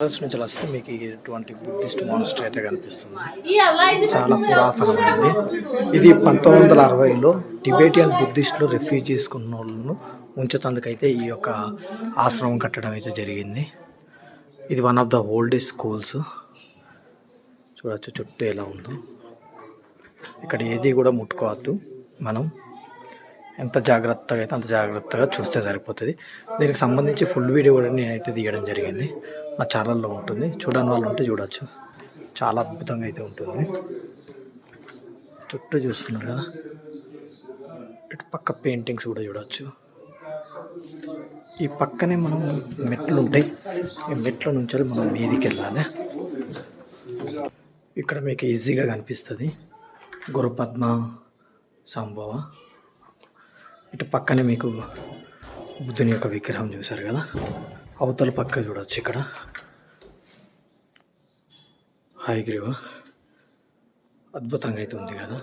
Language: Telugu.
నుంచి వస్తే మీకు ఇటువంటి బుద్ధిస్ట్ మానిస్టర్ అయితే కనిపిస్తుంది. చాలా పురాతనమైంది. ఇది 1960లో టిబెటియన్ బుద్ధిస్టులు రెఫ్యూజీస్ ఉన్న వాళ్ళను ఉంచేందుకైతే ఈ యొక్క ఆశ్రమం కట్టడం అయితే జరిగింది. ఇది one of the oldest schools. చూడొచ్చు చుట్టూ ఎలా ఉందో. ఇక్కడ ఏది కూడా ముట్టుకోవద్దు. మనం ఎంత జాగ్రత్తగా అయితే అంత జాగ్రత్తగా చూస్తే సరిపోతుంది. దీనికి సంబంధించి ఫుల్ వీడియో కూడా నేనైతే తీయడం జరిగింది. నా ఛానల్లో ఉంటుంది. చూడని వాళ్ళు ఉంటే చూడొచ్చు. చాలా అద్భుతంగా అయితే ఉంటుంది. చుట్టూ చూస్తున్నారు కదా, ఇటు పక్క పెయింటింగ్స్ కూడా చూడవచ్చు. ఈ పక్కనే మనం మెట్లు ఉంటాయి. ఈ మెట్ల నుంచి మనం మీదికి వెళ్ళాలి. ఇక్కడ మీకు ఈజీగా కనిపిస్తుంది గురు పద్మ సంభవ. ఇటు పక్కనే మీకు బుద్ధుని యొక్క విగ్రహం చూశారు కదా, అవతల పక్క చూడవచ్చు. ఇక్కడ హయగ్రీవ అద్భుతంగా అయితే ఉంది కదా.